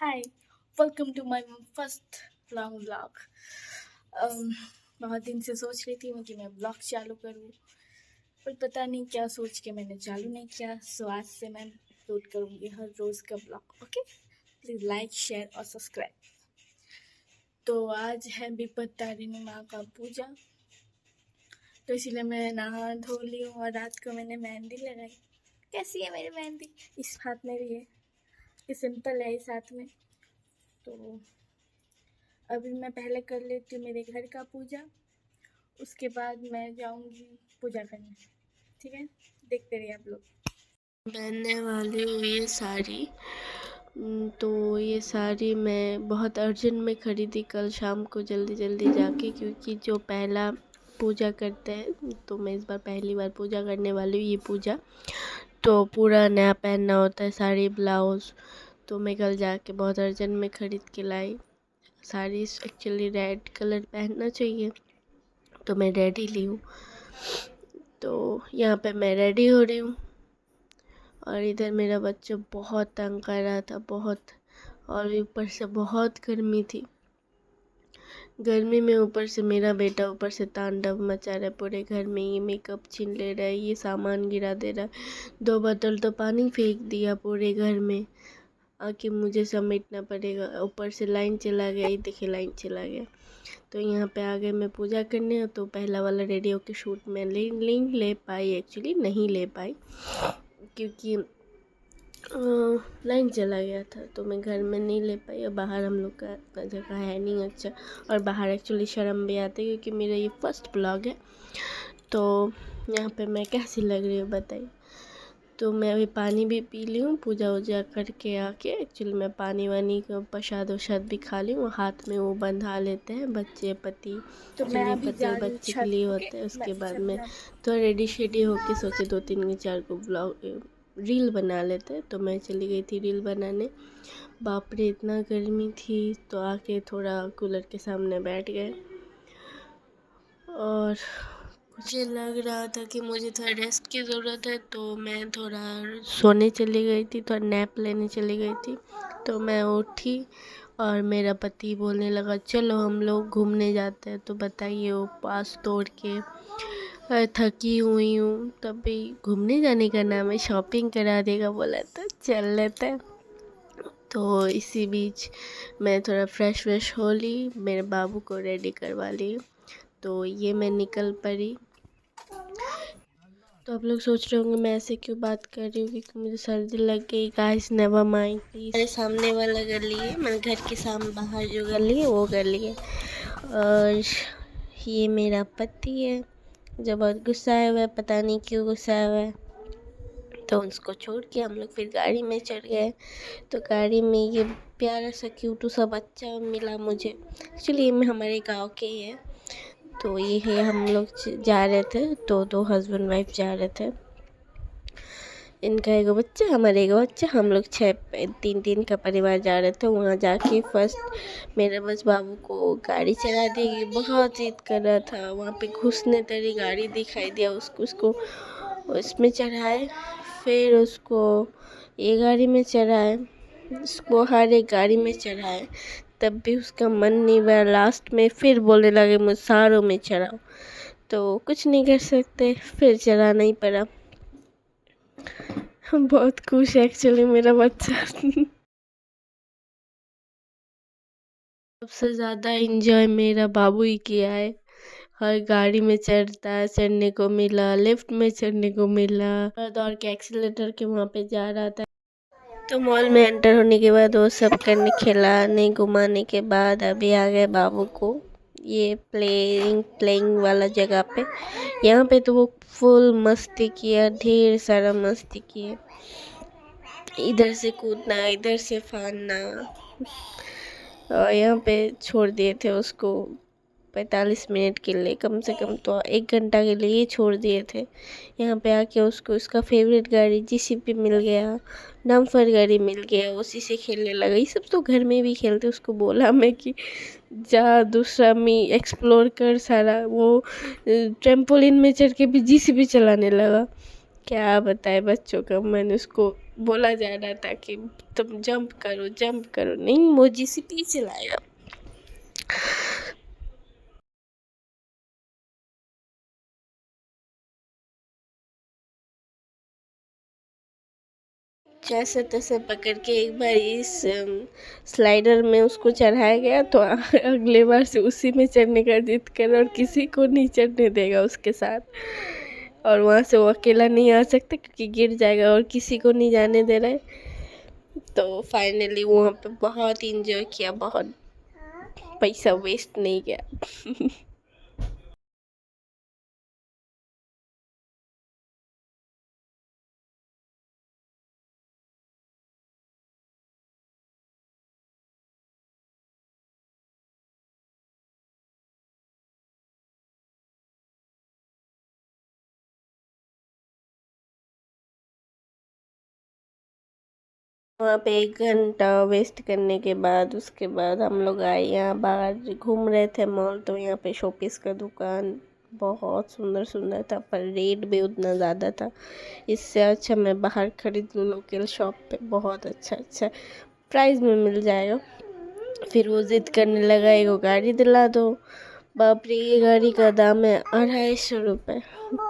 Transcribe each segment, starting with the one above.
Hi, welcome to my first long vlog. बहुत दिन से सोच रही थी मैं कि मैं ब्लॉग चालू करूँ, पर पता नहीं क्या सोच के मैंने चालू नहीं किया। सो आज से मैं अपलोड करूँगी हर रोज़ का blog. Okay, please like, share और सब्सक्राइब। तो आज है विपत्तारिणी माँ का पूजा, तो इसीलिए मैं नहा धो ली हूँ और रात को मैंने मेहंदी लगाई। कैसी है मेरी मेहंदी? इस हाथ में भी है, ये सिंपल है इस हाथ में। तो अभी मैं पहले कर लेती हूँ मेरे घर का पूजा, उसके बाद मैं जाऊँगी पूजा करने। ठीक है, देखते रहिए आप लोग। पहनने वाली हूँ ये साड़ी। तो ये साड़ी मैं बहुत अर्जेंट में ख़रीदी कल शाम को जल्दी जल्दी जाके, क्योंकि जो पहला पूजा करते हैं तो मैं इस बार पहली बार पूजा करने वाली हूँ। ये पूजा तो पूरा नया पहनना होता है, साड़ी ब्लाउज़। तो मैं कल जाके बहुत अर्जेंट में ख़रीद के लाई साड़ी। एक्चुअली रेड कलर पहनना चाहिए, तो मैं रेड ही ली हूँ। तो यहाँ पे मैं रेडी हो रही हूँ और इधर मेरा बच्चा बहुत तंग कर रहा था, बहुत। और ऊपर से बहुत गर्मी थी। गर्मी में ऊपर से मेरा बेटा ऊपर से तांडव मचा रहा है पूरे घर में। ये मेकअप छीन ले रहा है, ये सामान गिरा दे रहा है। 2 बोतल तो पानी फेंक दिया पूरे घर में। आके मुझे समेटना पड़ेगा। ऊपर से लाइन चला गया, ये देखिए लाइन चला गया। तो यहाँ पे आ गए मैं पूजा करने। तो पहला वाला रेडी होके शूट में नहीं ले पाई, एक्चुअली नहीं ले पाई, क्योंकि लाइन चला गया था। तो मैं घर में नहीं ले पाई। और बाहर हम लोग का जगह है नहीं अच्छा, और बाहर एक्चुअली शर्म भी आती है, क्योंकि मेरा ये फर्स्ट ब्लॉग है। तो यहाँ पे मैं कैसी लग रही हूँ बताइए। तो मैं अभी पानी भी पी ली हूँ पूजा वूजा करके आके। एक्चुअली मैं पानी वानी का प्रसाद वसाद भी खा ली हूँ। हाथ में वो बंधा लेते हैं बच्चे पति, तो मैं चलिए अभी पति जा और रही हूँ बच्चे के छत। लिए ओके, होते हैं। मैं उसके बाद छत में जा। तो रेडी शेडी होके सोचे 2-3 4 को ब्लॉग रील बना लेते हैं। तो मैं चली गई थी रील बनाने। बाप रे इतना गर्मी थी, तो आके थोड़ा कूलर के सामने बैठ गए। और मुझे लग रहा था कि मुझे थोड़ा रेस्ट की ज़रूरत है, तो मैं थोड़ा सोने चली गई थी, थोड़ा नैप लेने चली गई थी। तो मैं उठी और मेरा पति बोलने लगा चलो हम लोग घूमने जाते हैं। तो बताइए, वो पास तोड़ के थकी हुई हूँ, तभी घूमने जाने का नाम है, शॉपिंग करा देगा बोला तो चल लेते हैं। तो इसी बीच मैं थोड़ा फ्रेश व्रेश हो ली, मेरे बाबू को रेडी करवा ली। तो ये मैं निकल पड़ी। तो आप लोग सोच रहे होंगे मैं ऐसे क्यों बात कर रही हूँ, क्योंकि मुझे सर्दी लग गई। Guys never mind please. मेरे सामने वाला गली है, मेरे घर के सामने बाहर जो गली है वो गली है। और ये मेरा पति है जो बहुत गुस्साया हुआ है, पता नहीं क्यों गुस्साया हुआ है। तो उसको छोड़ के हम लोग फिर गाड़ी में चढ़ गए। तो गाड़ी में ये प्यारा सा क्यूटू सा बच्चा मिला मुझे। एक्चुअली ये हमारे गांव के ही है। तो ये है, हम लोग जा रहे थे, तो 2 हस्बैंड वाइफ जा रहे थे। इनका एगो बच्चा, हमारे एगो बच्चा, हम लोग 3 का परिवार जा रहे थे। वहाँ जाके फर्स्ट मेरे बस बाबू को गाड़ी चला दी, बहुत जिद कर रहा था। वहाँ पे घुसने तरी गाड़ी दिखाई दिया उसको उसमें चढ़ाए। फिर उसको ये गाड़ी में चढ़ाए, उसको हर एक गाड़ी में चढ़ाए, तब भी उसका मन नहीं हुआ। लास्ट में फिर बोलने लगे मुझे सारों में चढ़ाओ। तो कुछ नहीं कर सकते, फिर चढ़ाना ही पड़ा। बहुत खुश है एक्चुअली मेरा बच्चा। सबसे ज़्यादा इंजॉय मेरा बाबू ही किया है। हर गाड़ी में चढ़ता है, चढ़ने को मिला, लिफ्ट में चढ़ने को मिला, दौड़ के एक्सीलेटर के वहाँ पे जा रहा था। तो मॉल में एंटर होने के बाद वो सब करने, खिलाने घुमाने के बाद अभी आ गए बाबू को ये प्लेइंग वाला जगह पे। यहाँ पे तो वो फुल मस्ती किया, ढेर सारा मस्ती किए। इधर से कूदना, इधर से फानना। और यहाँ पे छोड़ दिए थे उसको 45 मिनट के लिए, कम से कम तो 1 घंटा के लिए छोड़ दिए थे। यहाँ पे आके उसको उसका फेवरेट गाड़ी जीसीपी मिल गया, डम्फर गाड़ी मिल गया, उसी से खेलने लगा। ये सब तो घर में भी खेलते। उसको बोला मैं कि जा दूसरा में एक्सप्लोर कर सारा। वो ट्रेम्पोलिन में चढ़ के भी जीसीपी चलाने लगा। क्या बताए बच्चों का मन। उसको बोला जा रहा था कि तुम जंप करो, नहीं मोजी से पीछे लाएगा। जैसे तैसे पकड़ के एक बार इस स्लाइडर में उसको चढ़ाया गया, तो अगले बार से उसी में चढ़ने का जिद कर, और किसी को नहीं चढ़ने देगा उसके साथ। और वहाँ से वो अकेला नहीं आ सकता क्योंकि गिर जाएगा, और किसी को नहीं जाने दे रहा है। तो फाइनली वहाँ पे बहुत इंजॉय किया, बहुत पैसा वेस्ट नहीं किया। वहाँ पे 1 घंटा वेस्ट करने के बाद उसके बाद हम लोग आए यहाँ बाहर, घूम रहे थे मॉल, तो यहाँ पे शोपीस का दुकान बहुत सुंदर सुंदर था, पर रेट भी उतना ज़्यादा था। इससे अच्छा मैं बाहर खरीद लूँ लोकल शॉप पे, बहुत अच्छा प्राइस में मिल जाएगा। फिर वो ज़िद करने लगा एगो गाड़ी दिला दो। बाप रे, ये गाड़ी का दाम है 250 रुपये।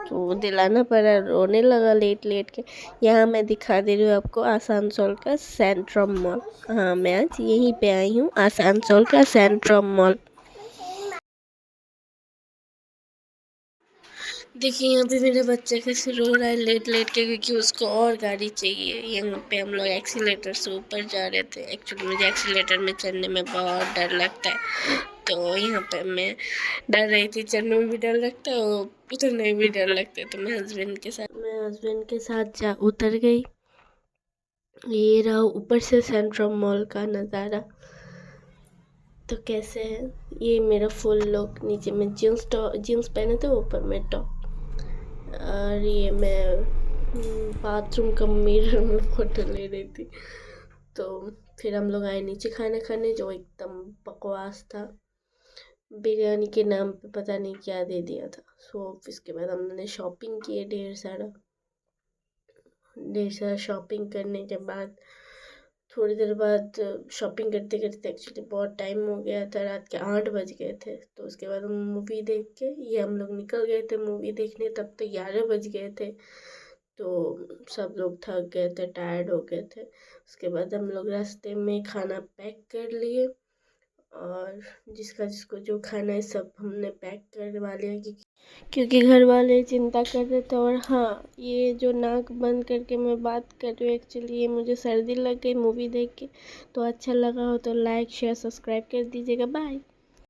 तो वो दिलाना पड़ा, रोने लगा लेट के। यहाँ मैं दिखा दे रही हूँ आपको आसानसोल का सेंट्रम मॉल। हाँ, मैं आज यहीं पे आई हूँ, आसानसोल का सेंट्रम मॉल। देखिए यहाँ पे मेरा बच्चा कैसे रो रहा है लेट के, क्योंकि उसको और गाड़ी चाहिए। यहाँ पे हम लोग एक्सीलेटर से ऊपर जा रहे थे। एक्चुअली मुझे एक्सीलेटर में चढ़ने में बहुत डर लगता है, तो यहाँ पे मैं डर रही थी। चढ़ने में भी डर लगता है और उतरने में भी डर लगता है। तो मैं हस्बैंड के साथ जा उतर गई। ये रहा ऊपर से सेंट्रम मॉल का नज़ारा। तो कैसे है ये मेरा फुल लुक। नीचे में जीन्स पहने थे, ऊपर में टॉप। और ये मैं बाथरूम का मिरर में फ़ोटो ले रही थी। तो फिर हम लोग आए नीचे खाना खाने, जो एकदम बकवास था। बिरयानी के नाम पे पता नहीं क्या दे दिया था। सो इसके बाद हमने शॉपिंग की ढेर सारा शॉपिंग करने के बाद थोड़ी देर बाद शॉपिंग करते करते एक्चुअली बहुत टाइम हो गया था, रात के 8 बज गए थे। तो उसके बाद हम मूवी देख के ये हम लोग निकल गए थे मूवी देखने, तब तो 11 बज गए थे। तो सब लोग थक गए थे, टायर्ड हो गए थे। उसके बाद हम लोग रास्ते में खाना पैक कर लिए, और जिसका जिसको जो खाना है सब हमने पैक करवा लिया, क्योंकि घर वाले चिंता कर रहे थे। और हाँ, ये जो नाक बंद करके मैं बात कर रही हूँ, एक्चुअली ये मुझे सर्दी लग गई मूवी देख के। तो अच्छा लगा हो तो लाइक शेयर सब्सक्राइब कर दीजिएगा। बाय।